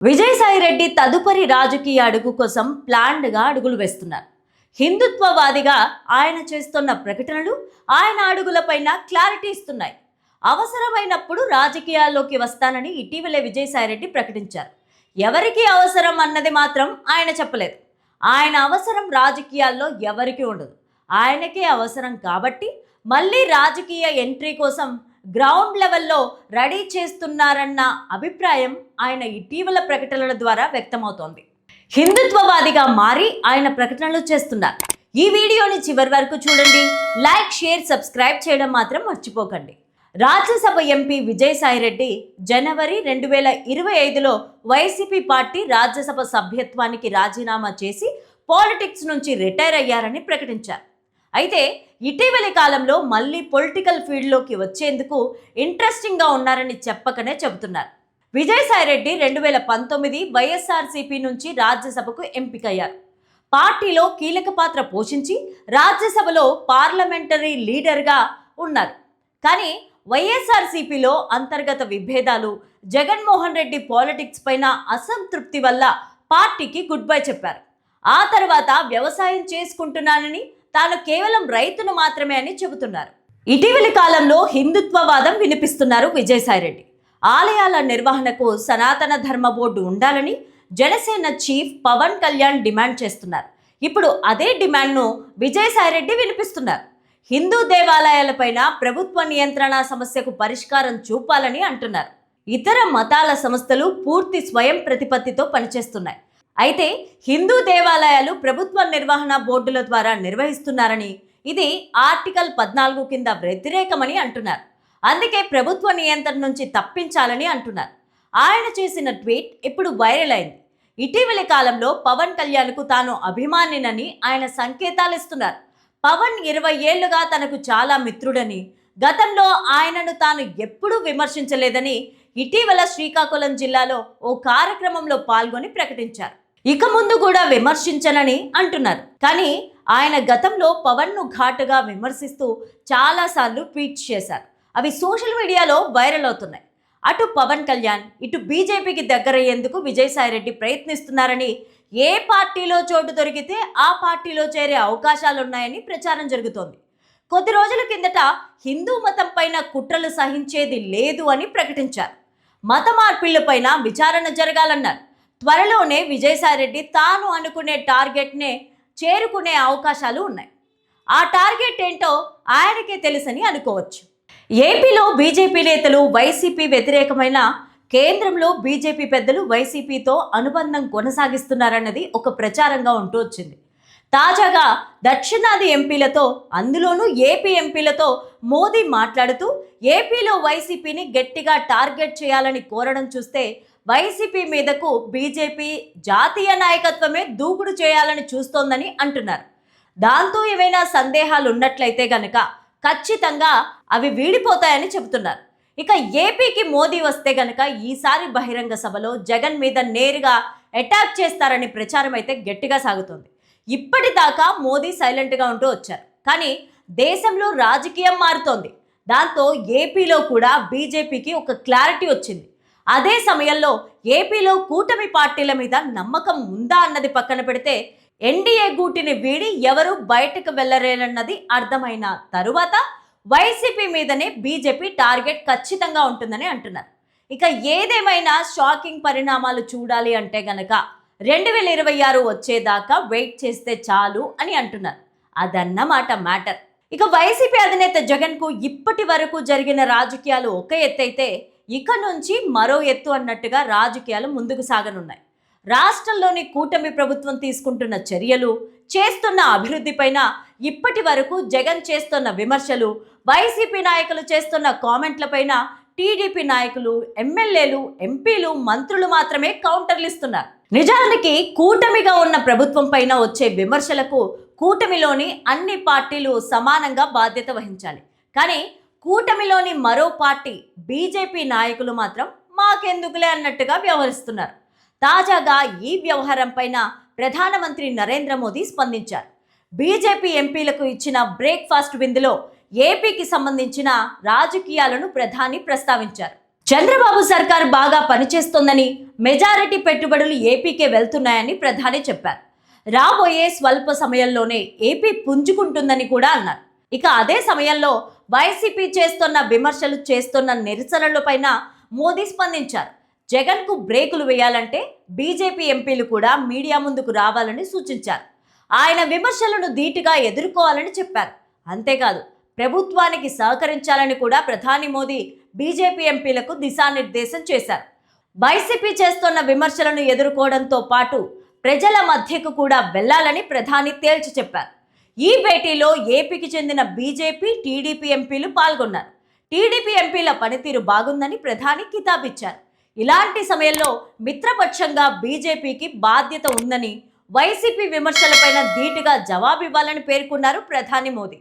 విజయసాయిరెడ్డి తదుపరి రాజకీయ అడుగు కోసం ప్లాన్డ్గా అడుగులు వేస్తున్నారు. హిందుత్వవాదిగా ఆయన చేస్తున్న ప్రకటనలు ఆయన అడుగులపైన క్లారిటీ ఇస్తున్నాయి. అవసరమైనప్పుడు రాజకీయాల్లోకి వస్తానని ఇటీవలే విజయసాయిరెడ్డి ప్రకటించారు. ఎవరికి అవసరం అన్నది మాత్రం ఆయన చెప్పలేదు. ఆయన అవసరం రాజకీయాల్లో ఎవరికీ ఉండదు. ఆయనకే అవసరం కాబట్టి మళ్ళీ రాజకీయ ఎంట్రీ కోసం గ్రౌండ్ లెవెల్లో రెడీ చేస్తున్నారన్న అభిప్రాయం ఆయన ఇటీవల ప్రకటనల ద్వారా వ్యక్తమవుతోంది. హిందుత్వవాదిగా మారి ఆయన ప్రకటనలు చేస్తున్నారు. ఈ వీడియోని చివరి వరకు చూడండి. లైక్, షేర్, సబ్స్క్రైబ్ చేయడం మాత్రం మర్చిపోకండి. రాజ్యసభ ఎంపీ విజయసాయిరెడ్డి జనవరి 2025లో వైసీపీ పార్టీ రాజ్యసభ సభ్యత్వానికి రాజీనామా చేసి పాలిటిక్స్ నుంచి రిటైర్ అయ్యారని ప్రకటించారు. అయితే ఇటీవలి కాలంలో మళ్ళీ పొలిటికల్ ఫీల్డ్లోకి వచ్చేందుకు ఇంట్రెస్టింగ్గా ఉన్నారని చెప్పకనే చెబుతున్నారు. విజయసాయిరెడ్డి 2019 వైఎస్ఆర్సీపీ నుంచి రాజ్యసభకు ఎంపికయ్యారు. పార్టీలో కీలక పాత్ర పోషించి రాజ్యసభలో పార్లమెంటరీ లీడర్గా ఉన్నారు. కానీ వైఎస్ఆర్సీపీలో అంతర్గత విభేదాలు, జగన్మోహన్ రెడ్డి పాలిటిక్స్ పైన అసంతృప్తి వల్ల పార్టీకి గుడ్ బై చెప్పారు. ఆ తర్వాత వ్యవసాయం చేసుకుంటున్నానని, తాను కేవలం రైతును మాత్రమే అని చెబుతున్నారు. ఇటీవలి కాలంలో హిందుత్వవాదం వినిపిస్తున్నారు విజయసాయిరెడ్డి. ఆలయాల నిర్వహణకు సనాతన ధర్మ బోర్డు ఉండాలని జనసేన చీఫ్ పవన్ కళ్యాణ్ డిమాండ్ చేస్తున్నారు. ఇప్పుడు అదే డిమాండ్ను విజయసాయిరెడ్డి వినిపిస్తున్నారు. హిందూ దేవాలయాలపైన ప్రభుత్వ నియంత్రణ సమస్యకు పరిష్కారం చూపాలని అంటున్నారు. ఇతర మతాల సంస్థలు పూర్తి స్వయం ప్రతిపత్తితో పనిచేస్తున్నాయి. అయితే హిందూ దేవాలయాలు ప్రభుత్వ నిర్వహణ బోర్డుల ద్వారా నిర్వహిస్తున్నారని, ఇది ఆర్టికల్ 14 కింద వ్యతిరేకమని అంటున్నారు. అందుకే ప్రభుత్వ నియంత్రణ నుంచి తప్పించాలని అంటున్నారు. ఆయన చేసిన ట్వీట్ ఇప్పుడు వైరల్ అయింది. ఇటీవలి కాలంలో పవన్ కళ్యాణ్కు తాను అభిమానినని ఆయన సంకేతాలు ఇస్తున్నారు. పవన్ 20 ఏళ్లుగా తనకు చాలా మిత్రుడని, గతంలో ఆయనను తాను ఎప్పుడూ విమర్శించలేదని ఇటీవల శ్రీకాకుళం జిల్లాలో ఓ కార్యక్రమంలో పాల్గొని ప్రకటించారు. ఇక ముందు కూడా విమర్శించనని అంటున్నారు. కానీ ఆయన గతంలో పవన్ను ఘాటుగా విమర్శిస్తూ చాలాసార్లు ట్వీట్స్ చేశారు. అవి సోషల్ మీడియాలో వైరల్ అవుతున్నాయి. అటు పవన్ కళ్యాణ్, ఇటు బీజేపీకి దగ్గరయ్యేందుకు విజయసాయిరెడ్డి ప్రయత్నిస్తున్నారని, ఏ పార్టీలో చోటు దొరికితే ఆ పార్టీలో చేరే అవకాశాలున్నాయని ప్రచారం జరుగుతోంది. కొద్ది రోజుల కిందట హిందూ మతం పైన కుట్రలు సహించేది లేదు అని ప్రకటించారు. మత మార్పిళ్లపైన విచారణ జరగాలన్నారు. త్వరలోనే విజయసాయిరెడ్డి తాను అనుకునే టార్గెట్నే చేరుకునే అవకాశాలు ఉన్నాయి. ఆ టార్గెట్ ఏంటో ఆయనకే తెలుసని అనుకోవచ్చు. ఏపీలో బీజేపీ నేతలు వైసీపీ వ్యతిరేకమైన, కేంద్రంలో బీజేపీ పెద్దలు వైసీపీతో అనుబంధం కొనసాగిస్తున్నారన్నది ఒక ప్రచారంగా ఉంటూ వచ్చింది. తాజాగా దక్షిణాది ఎంపీలతో, అందులోనూ ఏపీ ఎంపీలతో మోదీ మాట్లాడుతూ ఏపీలో వైసీపీని గట్టిగా టార్గెట్ చేయాలని కోరడం చూస్తే వైసీపీ మీదకు బీజేపీ జాతీయ నాయకత్వమే దూకుడు చేయాలని చూస్తోందని అంటున్నారు. దాంతో ఏవైనా సందేహాలు ఉన్నట్లయితే గనక ఖచ్చితంగా అవి వీడిపోతాయని చెబుతున్నారు. ఇక ఏపీకి మోదీ వస్తే గనక ఈసారి బహిరంగ సభలో జగన్ మీద నేరుగా అటాక్ చేస్తారని ప్రచారం అయితే గట్టిగా సాగుతోంది. ఇప్పటిదాకా మోదీ సైలెంట్గా ఉంటూ వచ్చారు. కానీ దేశంలో రాజకీయం మారుతోంది. దాంతో ఏపీలో కూడా బీజేపీకి ఒక క్లారిటీ వచ్చింది. అదే సమయంలో ఏపీలో కూటమి పార్టీల మీద నమ్మకం ఉందా అన్నది పక్కన పెడితే, ఎన్డీఏ గూటిని వీడి ఎవరు బయటకు వెళ్లరేనన్నది అర్థమైన తరువాత వైసీపీ మీదనే బీజేపీ టార్గెట్ ఖచ్చితంగా ఉంటుందని అంటున్నారు. ఇక ఏదేమైనా షాకింగ్ పరిణామాలు చూడాలి అంటే గనక 2026 వచ్చేదాకా వెయిట్ చేస్తే చాలు అని అంటున్నారు. అదన్నమాట మ్యాటర్. ఇక వైసీపీ అధినేత జగన్కు ఇప్పటి వరకు జరిగిన రాజకీయాలు ఒక ఎత్తైతే, ఇక నుంచి మరో ఎత్తు అన్నట్టుగా రాజకీయాలు ముందుకు సాగనున్నాయి. రాష్ట్రంలోని కూటమి ప్రభుత్వం తీసుకుంటున్న చర్యలు, చేస్తున్న అభివృద్ధిపైన ఇప్పటి వరకు జగన్ చేస్తున్న విమర్శలు, వైసీపీ నాయకులు చేస్తున్న కామెంట్లపైన టీడీపీ నాయకులు, ఎమ్మెల్యేలు, ఎంపీలు, మంత్రులు మాత్రమే కౌంటర్లు ఇస్తున్నారు. నిజానికి కూటమిగా ఉన్న ప్రభుత్వం పైన వచ్చే విమర్శలకు కూటమిలోని అన్ని పార్టీలు సమానంగా బాధ్యత వహించాలి. కానీ కూటమిలోని మరో పార్టీ బీజేపీ నాయకులు మాత్రం మాకెందుకులే అన్నట్టుగా వ్యవహరిస్తున్నారు. తాజాగా ఈ వ్యవహారం పైన ప్రధానమంత్రి నరేంద్ర మోదీ స్పందించారు. బీజేపీ ఎంపీలకు ఇచ్చిన బ్రేక్ఫాస్ట్ విందులో ఏపీకి సంబంధించిన రాజకీయాలను ప్రధాని ప్రస్తావించారు. చంద్రబాబు సర్కార్ బాగా పనిచేస్తోందని, మెజారిటీ పెట్టుబడులు ఏపీకే వెళ్తున్నాయని ప్రధాని చెప్పారు. రాబోయే స్వల్ప సమయంలోనే ఏపీ పుంజుకుంటుందని కూడా అన్నారు. ఇక అదే సమయంలో వైసీపీ చేస్తున్న విమర్శలు, చేస్తున్న నిరసనలపైన మోదీ స్పందించారు. జగన్కు బ్రేకులు వేయాలంటే బీజేపీ ఎంపీలు కూడా మీడియా ముందుకు రావాలని సూచించారు. ఆయన విమర్శలను ధీటుగా ఎదుర్కోవాలని చెప్పారు. అంతేకాదు, ప్రభుత్వానికి సహకరించాలని కూడా ప్రధాని మోదీ బీజేపీ ఎంపీలకు దిశానిర్దేశం చేశారు. వైసీపీ చేస్తున్న విమర్శలను ఎదుర్కోవడంతో పాటు ప్రజల మధ్యకు కూడా వెళ్లాలని ప్రధాని తేల్చి చెప్పారు. ఈ భేటీలో ఏపీకి చెందిన బీజేపీ, టీడీపీ ఎంపీలు పాల్గొన్నారు. టీడీపీ ఎంపీల పనితీరు బాగుందని ప్రధాని కితాబిచ్చారు. ఇలాంటి సమయంలో మిత్రపక్షంగా బీజేపీకి బాధ్యత ఉందని, వైసీపీ విమర్శలపైన ధీటుగా జవాబివ్వాలని పేర్కొన్నారు ప్రధాని మోదీ.